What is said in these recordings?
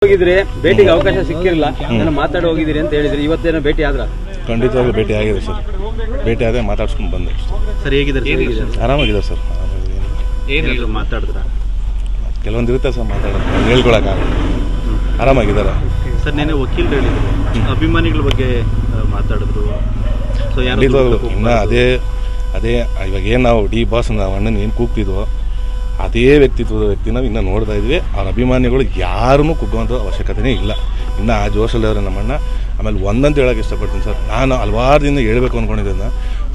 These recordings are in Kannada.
ಹೋಗಿದ್ರೆ ಭೇಟಿಗೆ ಅವಕಾಶ ಸಿಕ್ಕಿರಲಿಲ್ಲ, ನಾನು ಮಾತಾಡಿ ಹೋಗಿದ್ದೀರಿ ಅಂತ ಹೇಳಿದ್ರಿ. ಇವತ್ತೇನೋ ಭೇಟಿ ಆದ್ರ? ಖಂಡಿತವಾಗ್ಲೂ ಭೇಟಿ ಆಗಿದೆ ಸರ್. ಭೇಟಿ ಆದ್ರೆ ಮಾತಾಡ್ಸ್ಕೊಂಡು ಬಂದೆ ಸರ್. ಹೇಗಿದ್ದಾರೆ? ಆರಾಮಾಗಿದೆ ಸರ್. ಏನು ಮಾತಾಡಿದ್ರ? ಕೆಲವೊಂದು ಇರುತ್ತೆ ಸರ್, ಮಾತಾಡೋದು ಹೇಳ್ಕೊಳಕ್ಕಾಗಲ್ಲ. ಆರಾಮಾಗಿದ್ದಾರೆ ಸರ್. ನೆನೆ ವಕೀಲರು ಹೇಳಿದ್ರು ಅಭಿಮಾನಿಗಳ ಬಗ್ಗೆ ಮಾತಾಡಿದ್ರು. ಸೊ ಖಂಡಿತವಾಗ್ಲೂ ಇನ್ನು ಅದೇ ಇವಾಗ ಏನು ನಾವು ಡಿ ಬಾಸ್ ನಾವು ಅಣ್ಣನ ಏನು ಕೂಗ್ತಿದ್ವೋ ಅದೇ ವ್ಯಕ್ತಿನ ಇನ್ನು ನೋಡ್ತಾ ಇದ್ವಿ. ಅವ್ರ ಅಭಿಮಾನಿಗಳು ಯಾರನ್ನೂ ಕುಗ್ಗುವಂಥ ಅವಶ್ಯಕತೆನೇ ಇಲ್ಲ. ಇನ್ನು ಆ ಜೋಶಲ್ಲಿದ್ದಾರೆ ನಮ್ಮಣ್ಣ. ಆಮೇಲೆ ಒಂದಂತ ಹೇಳೋಕೆ ಇಷ್ಟಪಡ್ತೀನಿ ಸರ್, ನಾನು ಹಲವಾರು ದಿನ ಹೇಳಬೇಕು ಅಂದ್ಕೊಂಡಿದ್ದನ್ನು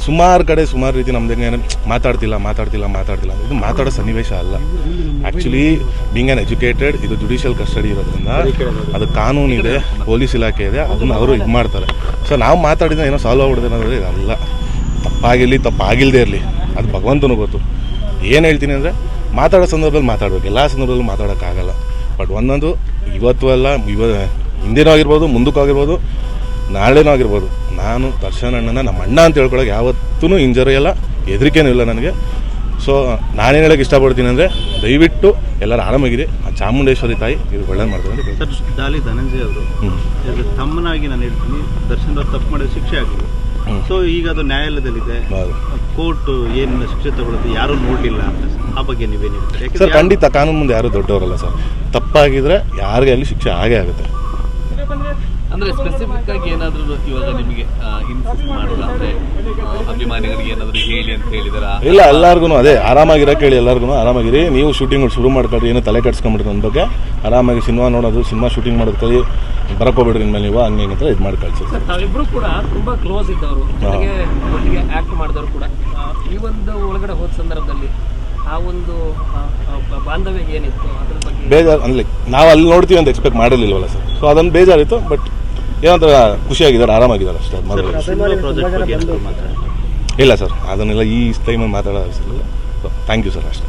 ಸುಮಾರು ರೀತಿ ನಮ್ದೇನೆ ಮಾತಾಡ್ತಿಲ್ಲ ಇದು ಮಾತಾಡೋ ಸನ್ನಿವೇಶ ಅಲ್ಲ. ಆ್ಯಕ್ಚುಲಿ ಬೀಂಗ್ ಆ್ಯನ್ ಎಜುಕೇಟೆಡ್, ಇದು ಜುಡಿಷಿಯಲ್ ಕಸ್ಟಡಿ ಇರೋದ್ರಿಂದ ಅದು ಕಾನೂನಿದೆ, ಪೊಲೀಸ್ ಇಲಾಖೆ ಇದೆ, ಅದನ್ನು ಅವರು ಇದು ಮಾಡ್ತಾರೆ. ಸೊ ನಾವು ಮಾತಾಡಿದ್ರೆ ಏನೋ ಸಾಲ್ವ್ ಆಗ್ಬಿಡುತ್ತೆ ಅನ್ನೋದು ಇದಲ್ಲ. ತಪ್ಪಾಗಿಲ್ಲದೆ ಇರಲಿ, ಅದು ಭಗವಂತನೂ ಗೊತ್ತು. ಏನು ಹೇಳ್ತೀನಿ ಅಂದರೆ ಮಾತಾಡೋ ಸಂದರ್ಭದಲ್ಲಿ ಮಾತಾಡಬೇಕು, ಎಲ್ಲ ಸಂದರ್ಭದಲ್ಲೂ ಮಾತಾಡೋಕ್ಕಾಗಲ್ಲ. ಬಟ್ ಒಂದೊಂದು ಇವತ್ತು ಅಲ್ಲ, ಹಿಂದಿನೂ ಆಗಿರ್ಬೋದು, ಮುಂದಕ್ಕೂ ಆಗಿರ್ಬೋದು, ನಾಳೆನೂ ಆಗಿರ್ಬೋದು, ನಾನು ದರ್ಶನ್ ಅಣ್ಣನ ನಮ್ಮ ಅಣ್ಣ ಅಂತ ಹೇಳ್ಕೊಳಕ್ಕೆ ಯಾವತ್ತೂ ಇಂಜರಿ ಇಲ್ಲ, ಹೆದರಿಕೆನೂ ಇಲ್ಲ ನನಗೆ. ಸೊ ನಾನೇನು ಹೇಳೋಕ್ಕೆ ಇಷ್ಟಪಡ್ತೀನಿ ಅಂದರೆ ದಯವಿಟ್ಟು ಎಲ್ಲರೂ ಆರಾಮಾಗಿರಿ. ಆ ಚಾಮುಂಡೇಶ್ವರಿ ತಾಯಿ ಇದು ಒಳ್ಳೇದು ಮಾಡ್ತಾರೆ. ಸರ್, ಡಾಲಿ ಧನಂಜಯ ಅವರು ತಮ್ಮನಾಗಿ ನಾನು ಹೇಳ್ತೀನಿ, ದರ್ಶನ್ ಅವ್ರು ತಪ್ಪು ಮಾಡಿದ ಶಿಕ್ಷೆ ಆಗಿದೆ. ಸೊ ಈಗ ಅದು ನ್ಯಾಯಾಲಯದಲ್ಲಿದೆ, ಕೋರ್ಟ್ ಏನು ಶಿಕ್ಷೆ ತಗೊಳ್ಳೋದು ಯಾರೂ ನೋಡಲಿಲ್ಲ. ಆ ಬಗ್ಗೆ ನೀವೇನು ಹೇಳ್ತೀರಿ? ಸರ್, ಖಂಡಿತ ಕಾನೂನು ಮುಂದೆ ಯಾರೂ ದೊಡ್ಡವರಲ್ಲ ಸರ್. ತಪ್ಪಾಗಿದ್ರೆ ಯಾರಿಗೆ ಅಲ್ಲಿ ಶಿಕ್ಷೆ ಆಗೇ ಆಗುತ್ತೆ. ಅಂದ್ರೆ ಸ್ಪೆಸಿಫಿಕ್ ಆಗಿ ಏನಾದರೂ ಇವಾಗ ನಿಮಗೆ ಇನ್ಸಿಸ್ಟ್ ಮಾಡಿಲ್ಲ ಅಂದ್ರೆ ಅಭಿಮಾನಿಗಳಿಗೆ ಏನಾದರೂ ಹೇಳಿ ಅಂತ ಹೇಳಿದಾರ? ಇಲ್ಲ, ಎಲ್ಲರಿಗೂ ಅದೇ ಆರಾಮಾಗಿರೋಕೆ ಹೇಳಿ, ಎಲ್ಲರಿಗೂ ಆರಾಮಾಗಿರಿ. ನೀವು ಶೂಟಿಂಗ್ ಶುರು ಮಾಡ್ಕೊಳ್ರಿ, ಏನು ತಲೆ ಕೆಡ್ಸ್ಕೊಂಡ್ಬಿಡ್ರಿ ನನ್ನ ಬಗ್ಗೆ. ಆರಾಮಾಗಿ ಸಿನಿಮಾ ನೋಡೋದು, ಸಿನಿಮಾ ಶೂಟಿಂಗ್ ಮಾಡೋದು ಕಲಿ ಬರಕೋಬಿಡ್ರಿ. ಇನ್ಮೇಲೆ ನೀವು ಹಂಗೆ ಹಿಂಗೆ ಇದು ಮಾಡಿ ಕಳಿಸಿ. ಸರ್, ತಾವಿಬ್ರು ಕೂಡ ತುಂಬಾ ಕ್ಲೋಸ್ ಇದ್ದವರು, ಒಟ್ಟಿಗೆ ಆಕ್ಟ್ ಮಾಡಿದವರು ಕೂಡ. ಈ ಒಂದು ಒಳಗಡೆ ಹೋದ ಸಂದರ್ಭದಲ್ಲಿ ಆ ಒಂದು ಬಾಂಧವ್ಯ ಏನಿತ್ತು ಅದ್ರ ಬಗ್ಗೆ ಬೇಜಾರು ಅಂದ್ರೆ ನಾವು ಅಲ್ಲಿ ನೋಡ್ತೀವಿ ಅಂತ ಎಕ್ಸ್ಪೆಕ್ಟ್ ಮಾಡಿರಲಿಲ್ವಲ್ಲ ಸರ್. ಸೊ ಅದನ್ನು ಬೇಜಾರಿತ್ತು. ಬಟ್ ಏನಂತ ಖುಷಿಯಾಗಿದ್ದಾರೆ, ಆರಾಮಾಗಿದ್ದಾರೆ ಅಷ್ಟೇ. ಇಲ್ಲ ಸರ್, ಅದನ್ನೆಲ್ಲ ಈ ಟೈಮಲ್ಲಿ ಮಾತಾಡೋ ಅವಶ್ಯಕ ಇಲ್ಲ. ಥ್ಯಾಂಕ್ ಯು ಸರ್, ಅಷ್ಟೇ.